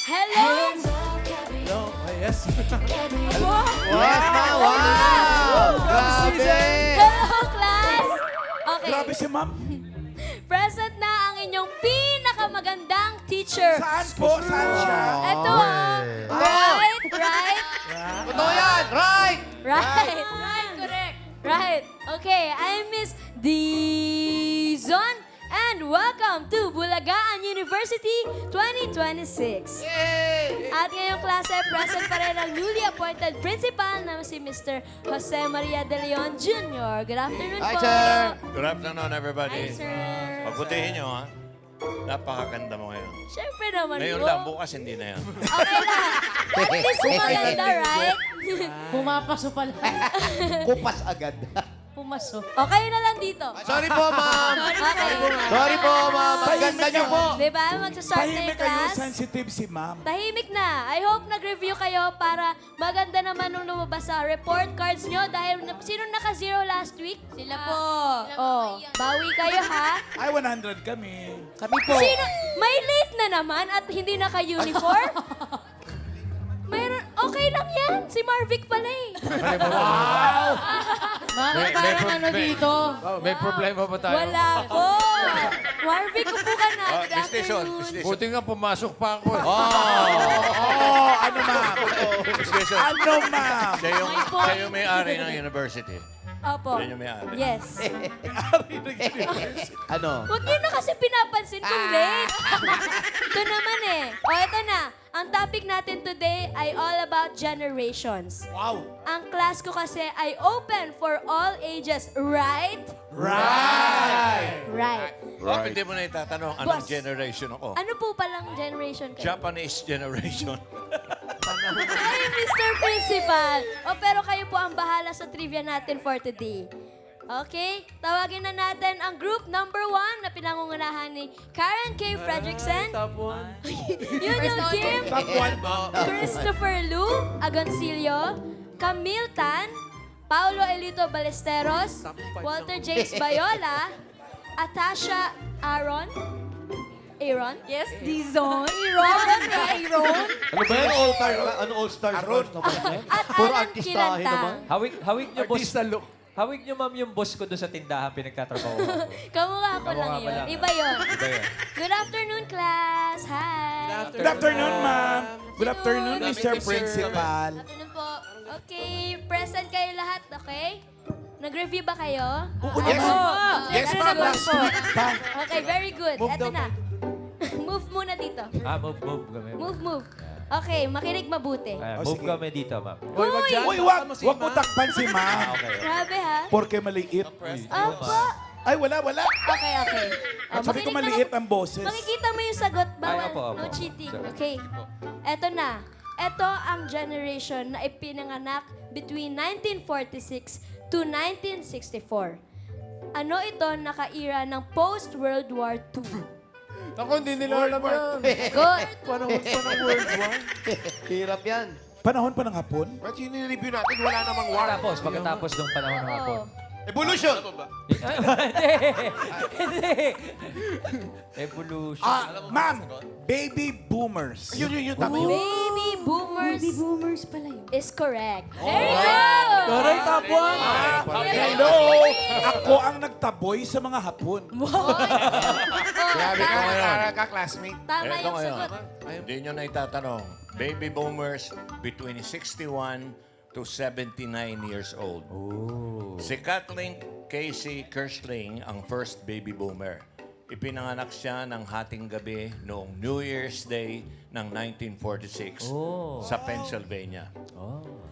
Hello! Hello. Yes. Wow! Yes, ma! Wow! Grabe! Hello, class! Okay, Grabe si ma'am. present na ang inyong pinakamagandang teacher. Saan po? Saan siya? Ito, right, right, Totoo yan! Right! right. Right, correct. Right. Okay, I'm Miss Dizon and welcome to Bulagaan University 2026. Yay! At ngayong klase, present pa rin ang newly appointed principal na si Mr. Jose Maria De Leon Jr. Good afternoon Hi, po. sir. Good afternoon, everybody. Hi, sir. Pagbutihin nyo, ha? Napakaganda mo ngayon. Siyempre naman Ngayon po. lang, bukas hindi na yan. Okay lang. At least maganda, right? Pumapaso pala. Kupas agad. Pumaso. O, kayo na lang dito. Sorry po, ma'am. Okay. Sorry po, ma'am. Ang ganda niyo po. Diba? Magsastart na Tahimik yung kayo, class. sensitive si ma'am. Tahimik na. I hope nag-review kayo para maganda naman nung lumabas sa report cards nyo dahil sino naka-zero last week? Sila po. Oh, bawi kayo ha. Ay, 100 kami. Kami po. Sino? May late na naman at hindi naka-uniform? Mayroon, okay lang yan. Si Marvic pala eh. Bakit parang ano dito? May problema ba tayo? Wala po. Marvic, upo ka na. Good Miss Dizon, afternoon. Miss Dizon. Buti nga pumasok pa ako. Oh, ano ma'am? Miss Dizon. Ano ma'am? Siya yung may-ari ng university. Opo. Yan yung may-ari. Yes. Ano? Huwag niyo na kasi pinapansin kung late. Ito naman eh. O, ito na. Ang topic natin today ay all about generations. Wow. Ang class ko kasi ay open for all ages, right? Right. Right. Bakit hindi mo na itatanong anong Boss. generation ako? Ano po palang generation kayo? Japanese generation. Ay, Mr. Principal. O, pero kayo po ang bahala sa trivia natin for today. Okay? Tawagin na natin ang group number 1 na pinangungunahan ni Karen K. Fredrickson, Yun Kim, Top one. Christopher Lu Agoncillo, Camille Tan, Paulo Elito Ballesteros, Walter James Bayola, Atasha Aaron. Yes, Dizon. Aaron. Ano ba yan? All-star? Ano all-star? Aron. At Puro Alan artistahe Kilantang. Hawig niyo, boss. Artista look. Hawig niyo, ma'am, yung boss ko doon sa tindahan pinagtatrabaho ko. Kamukha ko lang Kamukha pa yun. lang. Iba yun. Iba yun. Good afternoon, class. Hi. Good afternoon, ma'am. Good afternoon, Mr. Principal. Good afternoon po. Okay, present kayo lahat, okay? Nag-review ba kayo? Yes. Yes, ma'am. Last week pa. Okay, very good. Eto na. Move muna dito. Move kami. Move. Okay, makinig mabuti. Move sige. kami dito, ma'am. Uy! Uy, wag mo takpan si ma'am. Grabe ha? Porque maliit. Opo. Ay, wala. Okay. Sabi ko Makinig na maliit ang boses. Makikita mo yung sagot. Bawal. Ay, opo. No cheating. Sorry. Okay. Eto na. Ito ang generation na ipinanganak between 1946 to 1964. Ano ito naka-era ng post-World War II? Ako, hindi nila alam yan. Good. Panahon pa ng World War. Hirap yan. Panahon pa ng hapon? Ba't yung nireview natin, wala namang war. Pagkatapos ng panahon ng hapon. Oo. Evolution! Hindi. Evolution. Ma'am, baby boomers. Yun, tama yun. Baby boomers pala yun. Is correct. Very good. Taray, top one. Hello! Ako ang nagtaboy sa mga hapon. Grabe ka, Tama. nag-aaral ka, classmate. Tama Ito yung ngayon. sagot. Hindi nyo na itatanong. Baby boomers between 61 to 79 years old. Si Kathleen Casey Kirschling ang first baby boomer. Ipinanganak siya ng hating gabi noong New Year's Day ng 1946 sa Pennsylvania.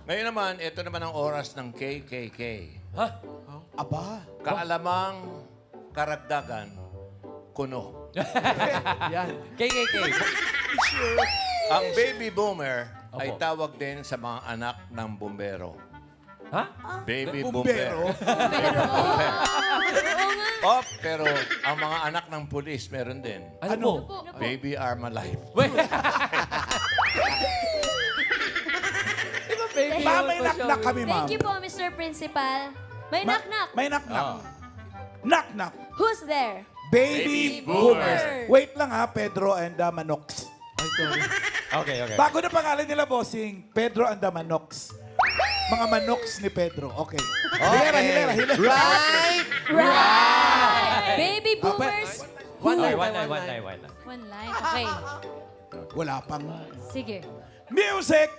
Ngayon naman, ito naman ang oras ng KKK. Aba. Kaalamang karagdagan, kuno. KKK. Ang baby boomer ay tawag din sa mga anak ng bumbero. Ha? Baby Bumbero. bumbero. Oo nga. Oh, pero ang mga anak ng pulis meron din. Ano? Baby Armalite. Ma'am, may knock-knock kami, ma'am. Thank you po, Mr. Principal. May knock-knock. May knock-knock. Knock-knock. Who's there? Baby boomers. boomers. Wait lang ha, Pedro and Manox. Ay, sorry. Okay, okay. Bago na pangalan nila, bossing, Pedro and the Manoks. Mga Manoks ni Pedro. Okay. Hilera. Right! Baby boomers. One line. One line. Okay. Wala pang Sige. music!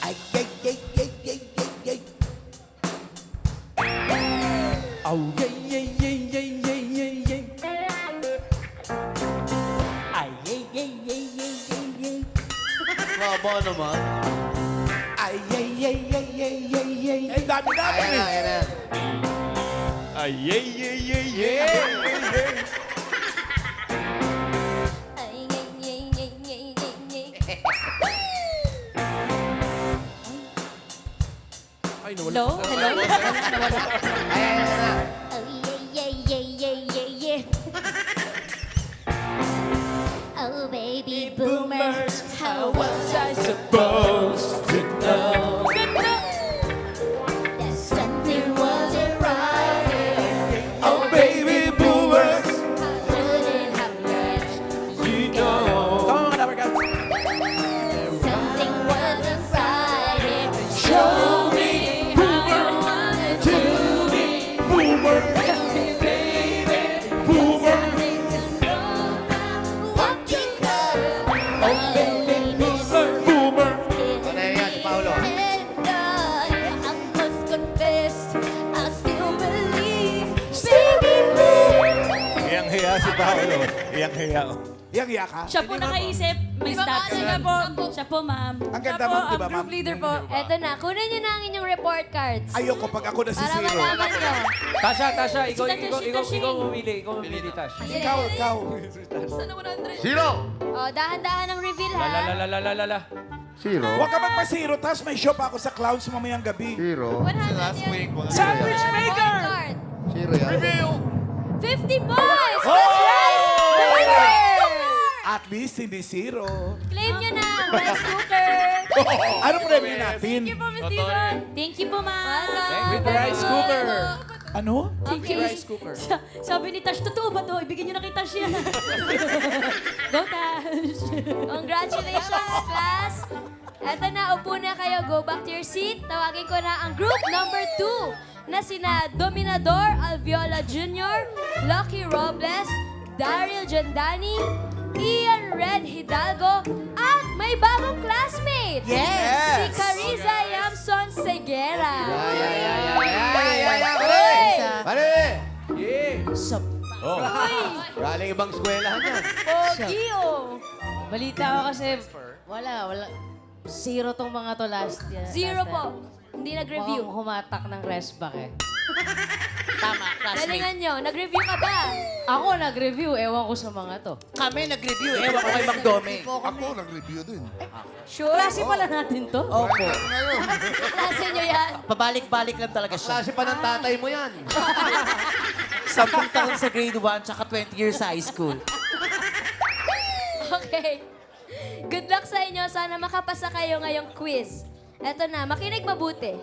Ay, yay. Oh, yay. Ay, yay. Baba naman. Ay, yay. Ay, dami natin Ayan na, eh. ayan na. Ay, yay. Hello? Hello? Ayan na. Oh, baby boomers, how was I Supposed to know. that something wasn't right here? Oh, baby boomers. I wouldn't have let You know. something wasn't right here. Show me how you wanted to be. Boomer. Boomer. What you got? Oh, baby Boomer. Ano na yan, si Paolo? And I must confess, I still believe, baby boomers. Iyang-hiya si Paolo. Iyang-hiya. Yang ka? Siya po nakaisip. May stats. Siya po, ma'am. Ang ganda, ma'am, di ba, ma'am? Leader po. Eto na, kunin niyo na ang inyong report cards. Ayoko pag ako na si Para Zero. malaman niyo. Tasha, ikaw Tashi. mamili. Ikaw mamili, Tash. Ikaw. Zero! Oh, dahan-dahan ang reveal, ha? La. Zero. Huwag ka magpa-zero, tapos may show pa ako sa Clowns mamayang gabi. Zero. 100 yun. Sandwich maker! Card. Zero yan. 50 points! Oh! That's right! At least hindi zero. Claim nyo na ang rice cooker. Ano premyo natin? Thank you po, ma'am. Welcome. With the rice cooker. Ano? Okay. Rice cooker. Sabi ni Tash, totoo ba to? Ibigay niyo na kay Tash yan. Go, Tash. Congratulations, class! Eto na, upo na kayo. Go back to your seat. Tawagin ko na ang group number 2 na sina Dominador Alviola Jr., Lucky Robles, Daryl Jandani, Ian Red Hidalgo, at may bagong classmate! Si Cariza Yamson Segera. Galing ibang eskwelahan yan. Pogi, oh. Balita ko kasi, wala. Zero tong mga to last year. Zero po. Hindi nag-review. Mukhang humatak ng rest back eh. Galingan nyo. Nag-review ka ba? Ako nag-review, ewan ko sa mga to. Kami nag-review. Ewan ko kay Mang Dome. Ako nag-review din. Sure? Klase pala natin to. Opo. Klase nyo yan. Pabalik-balik lang talaga siya. Klase pa ng tatay mo yan. 10 taon sa grade 1 tsaka 20 years sa high school. Okay. Good luck sa inyo. Sana makapasa kayo ngayong quiz. Eto na, makinig mabuti.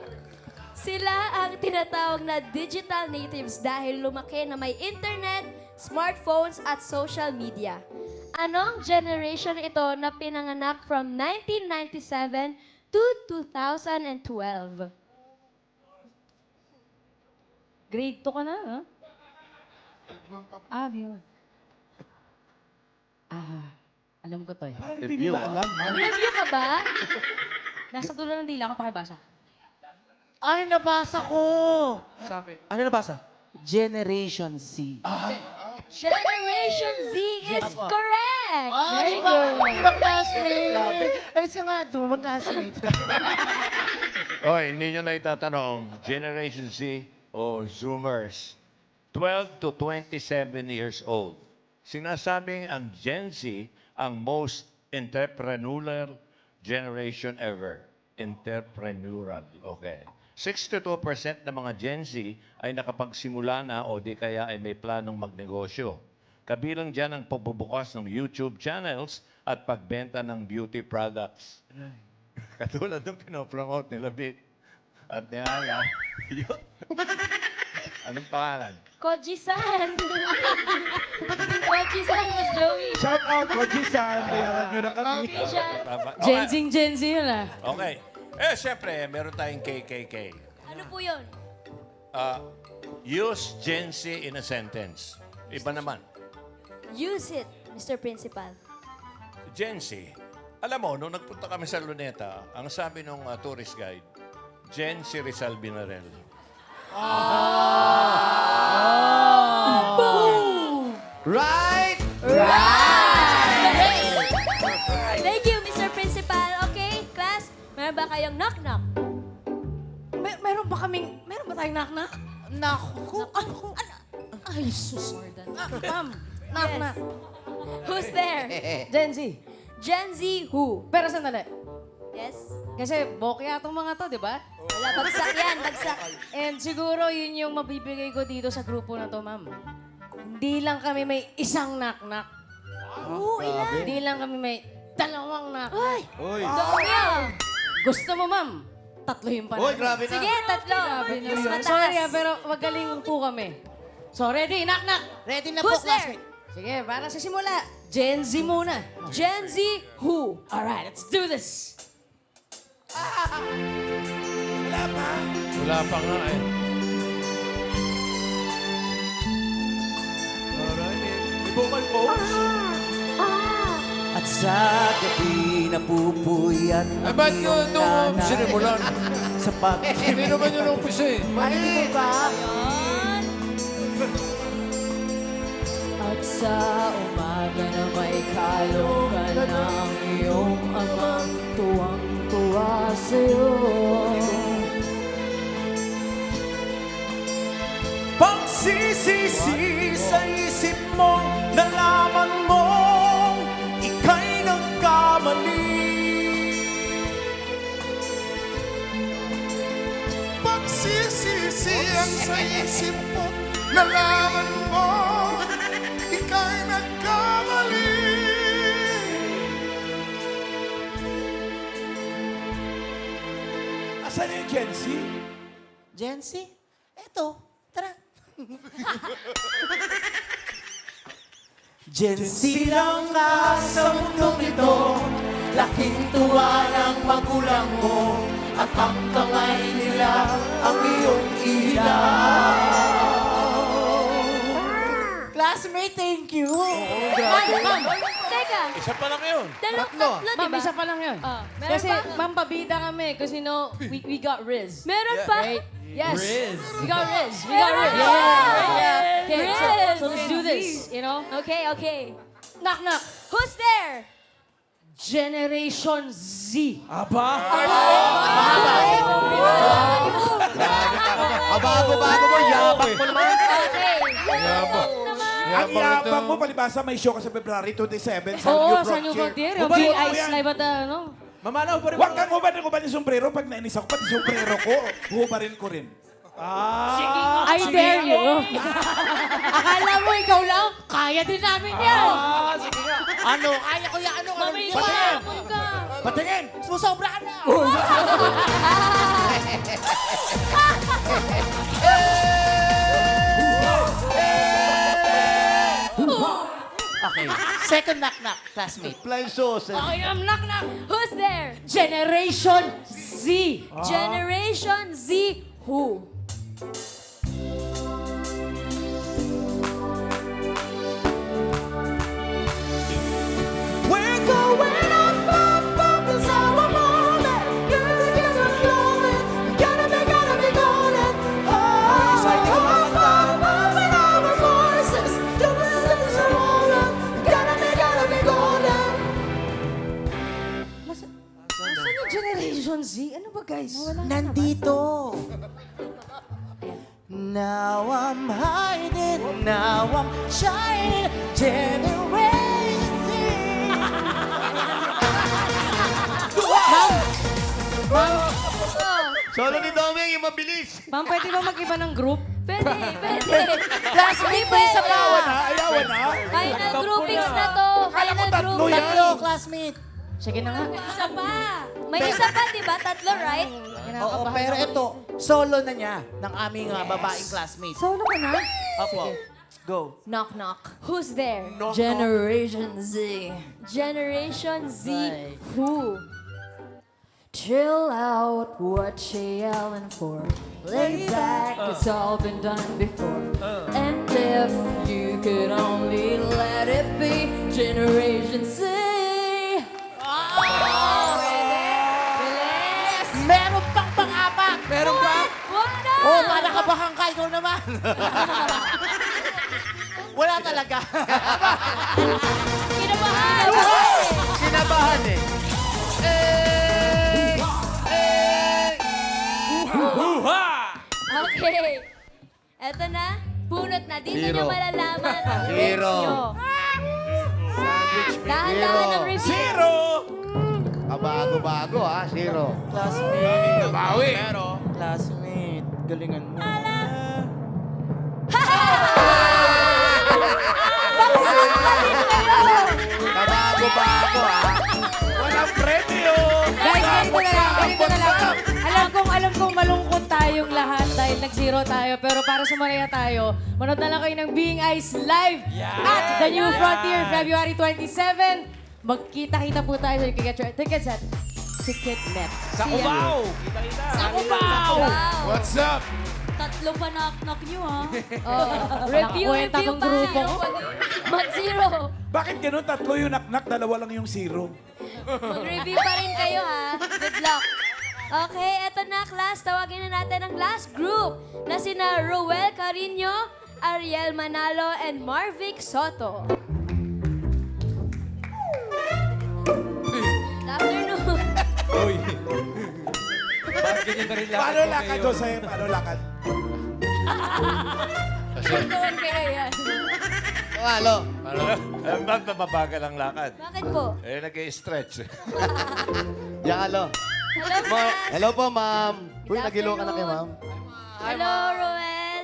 Sila ang tinatawag na digital natives dahil lumaki na may internet, smartphones at social media. Anong generation ito na pinanganak from 1997 to 2012? Grade 2 ka na, ha? Yun. Alam ko to eh. Hindi ba alam? Review ka ba? Nasa dulo ng dila ako pakibasa. Ay, nabasa ko! Ano nabasa? Generation Z. Generation Z is correct! Ay, mag-classmate! Ay, siya nga doon, mag-classmate. Oy, hindi nyo na itatanong, Generation Z o Zoomers. 12 to 27 years old. Sinasabing ang Gen Z ang most entrepreneurial generation ever. Entrepreneurial. Okay. 62% ng mga Gen Z ay nakapagsimula na o di kaya ay may planong magnegosyo. Kabilang dyan ang pagbubukas ng YouTube channels at pagbenta ng beauty products. Katulad ng pinopromote nila Bit at ni Aya. Anong pangalan? Koji-san! Koji-san was Joey. Shout out, Wajisan. Bayaran nyo na kami. Tama. Gen Z yun ah. Okay. Eh, syempre, meron tayong KKK. Ano po yun? Use Gen Z in a sentence. Iba naman. Use it, Mr. Principal. Gen Z. Alam mo, nung nagpunta kami sa Luneta, ang sabi ng tourist guide, Gen Z Rizal Binarel. Right? Thank you, Mr. Principal. Okay, class, meron ba kayong knock-knock? Meron ba tayong knock-knock? Naku, Ay, sus. Ma'am, knock-knock. Who's there? Gen Z. Gen Z who? Pero sandali. Yes? Kasi bokya itong mga to, di ba? Wala, bagsak yan, bagsak. And siguro yun yung mabibigay ko dito sa grupo na to, ma'am. Hindi lang kami may isang knock-knock. Oo, ilan? Hindi lang kami may dalawang knock-knock. Dami yan. Gusto mo, ma'am? Tatlohin pa Uy, namin. grabe na. Sige, tatlo. Mas mataas. Sorry pero magaling po kami. So, ready? Knock-knock. ready na Who's po, classmate. Sige, para sa simula. Gen Z muna. Gen Z who? Alright, let's do this. Wala pa nga eh. May vocal coach. At sa gabi napupuyat Eh, ba't yun itong sinimulan? sa pag... Hindi naman yun ang umpisa eh. Ano ba? At sa umaga na may kalokan ng iyong amang tuwang-tuwa sa'yo. Pagsisisi sa isip mo, nalaman mo, ika'y nagkamali. Pagsisisi ang sa isip mo, nalaman mo, ika'y nagkamali. Asan yung Gen Z? Gen Z? Eto, tara. Gen Z lang nga sa mundong ito, laking tuwa ng magulang mo, at ang kamay nila ang iyong ilaw. Classmate, thank you. Ma'am, Teka, Isa pa lang yun. tatlo, di ma'am, ba? isa pa lang yun. Meron Kasi, pa? ma'am, pabida kami. Kasi, we got Riz. Meron pa? Right? Yes. We got Riz. We got Meron Riz. pa? Okay, Riz. so let's do this, you know? Okay, okay. Knock, knock. Who's there? Generation Z. Bago-bago mo, yabak mo naman. Okay. Ang yabang mo, palibasa may show ka sa February 27 sa Oo, New sa New Frontier. Frontier. Yung Hubad mo G-Ice yan. live at ano. Mamalaw pa rin. Huwag kang hubad ng sombrero. Pag nainis ako, pati sombrero ko, hubarin ko rin. I dare you. Akala mo ikaw lang? Kaya din namin yan. Ano? Kaya ko yan. Ano? Mamay pahapon ka. Patingin! Susobra ka na! Okay. Second knock-knock, classmate. Flying sauce. Okay, knock, knock. Who's there? Generation Z. Generation Z who? We're going up, up, up, it's our moment. You're together, flowing. Gotta be golden. Oh, up, up, up, in our voices. The rhythms are rolling. Gotta be golden. Saan yung Generation Z? Ano ba, guys? Nandito. Now I'm hiding, now I'm shining. Generation Z. Solo ni Doming, yung mabilis. Ma'am, pwede ba mag-iba ng group? Pwede, pwede. Classmate, may isa pa. Ayawan na. Final groupings na to. Kala ko Final tatlo groupings. yan. Tatlo, classmate. Sige na nga. Isa pa. May isa pa, di ba? Tatlo, right? Oo, pero ito, solo na niya ng aming babaeng classmate. Solo ka na? Opo. Go. Knock, knock. Who's there? Generation Z. Generation Z. Right. Who? Chill out, what you yelling for? Lay back, it's all been done before. And if you could only let it be, Generation Z. Meron pang pang-apat! Meron pa? Wala! Oh, para ka ba hangkay ko naman? Wala talaga. Kinabahan! Kinabahan eh. Okay. Eto na. Bunot na. Dito nyo malalaman ang grades Zero. nyo. Dahan-dahan ang review. Zero! Bago-bago ha, 0. Classmate. Bawi. Classmate. Galingan mo. Bago-bago ha. Walang premyo! Guys, ganito na lang. Alam kong malungkot tayong lahat dahil nag-zero tayo. Pero para sumaraya tayo, manood na lang kayo ng Being Eyes Live at The New Frontier, February 27. Magkita-kita po tayo sa Get Your Tickets at Ticketnet. Sa Cubao. Kita-kita. Sa Wow. What's up? Tatlo pa knock-knock nyo, ha? Review Nakakwenta pa. tong grupo ko. Mag-zero. Bakit ganun? Tatlo yung knock-knock, dalawa lang yung zero. Mag-review pa rin kayo, ha? Good luck. Okay, eto na, class. Tawagin na natin ang last group na sina Roel Carino, Ariel Manalo, and Marvic Soto. Good afternoon. Uy. Bakit ganyan na rin lakad Paano ko lakad, ngayon? Jose? Paano lakad? Tuwan kayo yan. Halo. Bakit mabagal ang lakad? Bakit po? Eh, nag-i-stretch. Yan, halo. Hello, class. Hello po, ma'am. Uy, Good nagilo ka na kay ma'am. Hello, Roel.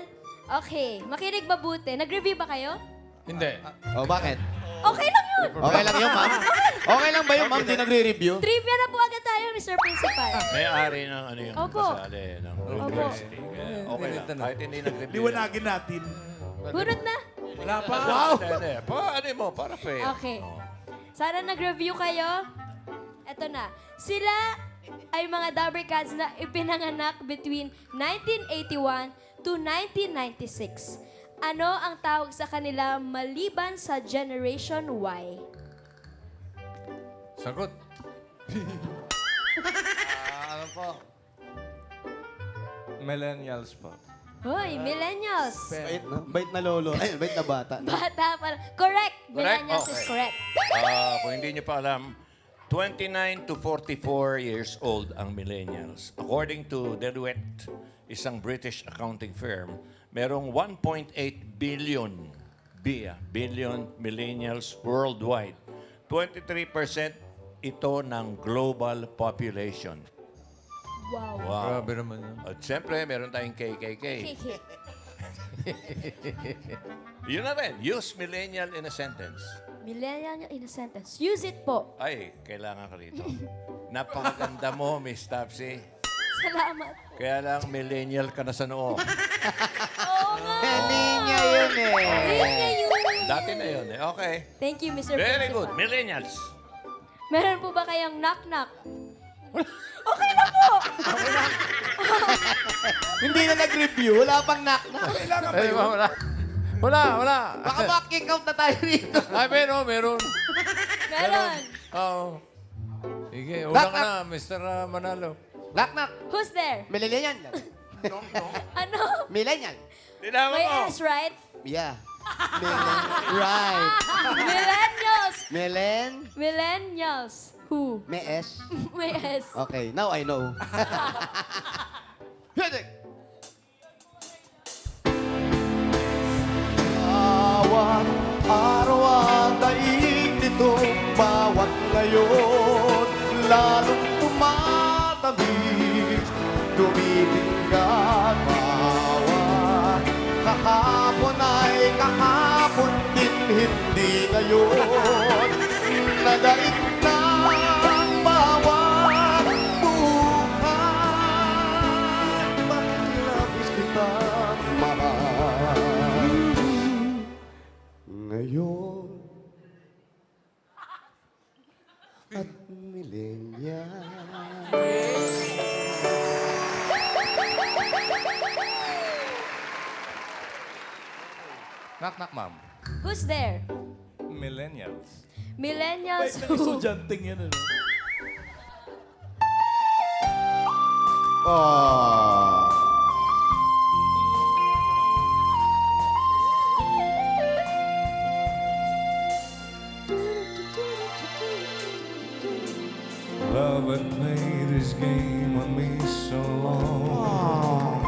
Okay, makinig mabuti. Nag-review ba kayo? Hindi. Oh, bakit? Okay lang yun. Okay lang yun, ma'am? Okay lang ba yun, ma'am? Di nagre-review? Trivia na po agad tayo, Mr. Principal. May-ari ng ano yung Opo. kasali ng university. Kaya okay lang. Kahit hindi nag-review. Liwanagin natin. Bunot na. Wala pa. Wow! Hindi. Ano mo, para fair. Okay. Oh. Sana nag-review kayo. Eto na. Sila ay mga Dabber Cats na ipinanganak between 1981 to 1996. Ano ang tawag sa kanila maliban sa Generation Y? Sagot. Ano po? Millennials po. Hoy, millennials. Bait na. Bait na lolo. Ay, bait na bata. Bata pa. Correct. Millennials is Okay. correct. Kung hindi niyo pa alam, 29 to 44 years old ang millennials. According to Deloitte, isang British accounting firm, merong 1.8 billion millennials worldwide. 23% ito ng global population. Wow. Wow. Grabe naman yun. At siyempre, meron tayong KKK. Kiki. Yun na rin. Use millennial in a sentence. Millennial in a sentence. Use it po. Ay, kailangan ka rito. Napakaganda mo, Miss Tapsi. Salamat. Kaya lang, millennial ka na sa noo. Oo nga. Hindi niya yun eh. Linya yun. Dati na yun eh. Okay. Thank you, Mr. Very Principal. good. Millennials. Meron po ba kayong knock-knock? Hindi na nag-review. Wala pang knock-knock. Kailangan ba Ay, yun? wala. Baka ma-kick out na tayo rito. Ay, meron. Meron. Oo. Sige, una ka na, Mr. Manalo. Knock-knock. Who's there? Millennial. Ano? Millennial. Tinawa May mo. S, right? Yeah. Right. Millennials. Millennials. Who? May S. May S. Okay, now I know. Bawat araw ang daig nitong bawat ngayon, lalong tumatamis, tumibinggan bawat kahapon ay kahapon din, hindi ngayon, nadaig ng bawat buhay, bakit labis kitang mahal. at millennial. Knock, knock, ma'am. Who's there? Millennials. Millennials May who... estudyanteng yan, ano? Oh. Love had played his game on me so long.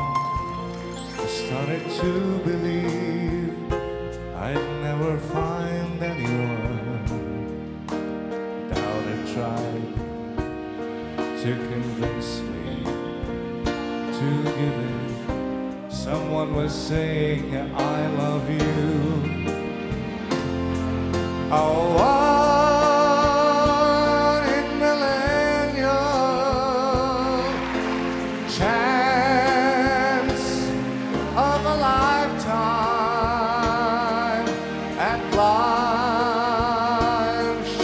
I started to believe I'd never find anyone. Doubt it tried to convince me to give in. Someone was saying I love you. Oh, one in millennial chance of a lifetime, and life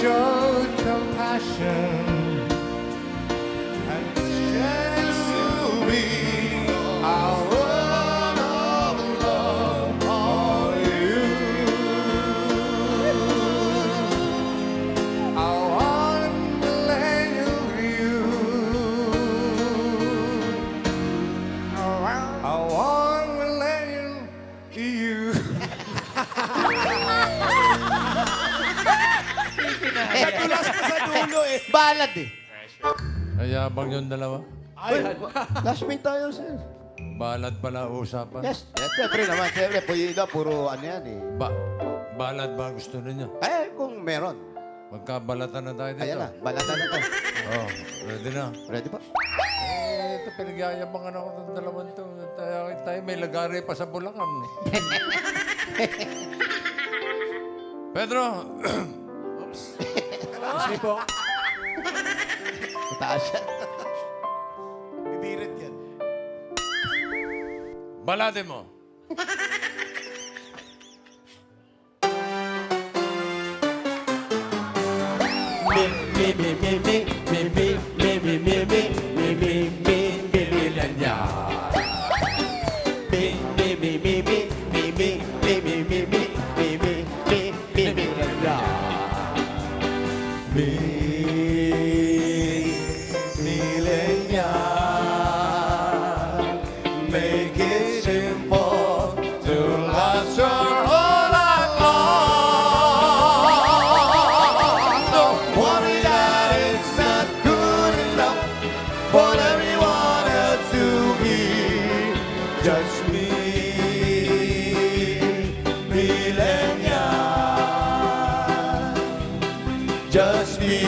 showed compassion and chance to be our word of love for you. I want millennial you. I want millennial you. Nadulas pa sa dulo eh. Balad eh. Ayabang yung dalawa. Last minute tayo, sir. Balad pala usapan. Yes, siyempre naman. Siyempre, puro ano yan eh. Balad ba gusto ninyo? Eh, kung meron. Magkabalatan na tayo dito. Ayan na, balatan na to. Oh, ready na. Ready pa? Ito, pinagyayabangan ako ng dalawang to. Tayo may lagari pa sa Bulacan. Pedro, Kasi po, Mataas yan. bibirit yan. balade mo. Make it simple to last your whole life long. Don't worry that it's not good enough for everyone else to be. Just me, millennial. Just me.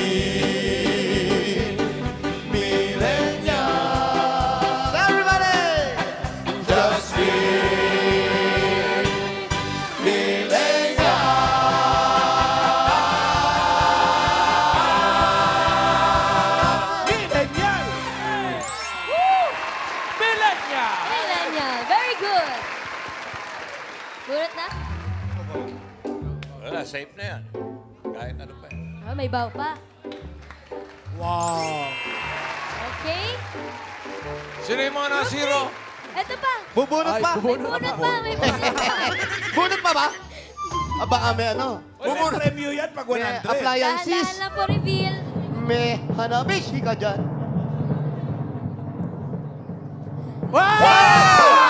Millennial. Very good. Bunot na? Wala, safe na yan. Kahit ano pa yan. Oh, may baw pa. Wow. Okay? Sino yung mga nasiro? Ito pa. Bubunot pa! May bunot pa. May bunot pa. Bunot pa ba? Baka may ano? May premyo yan pag 100. May Dahan-dahan appliances. lang po reveal. May hanabishi ka dyan. Wow!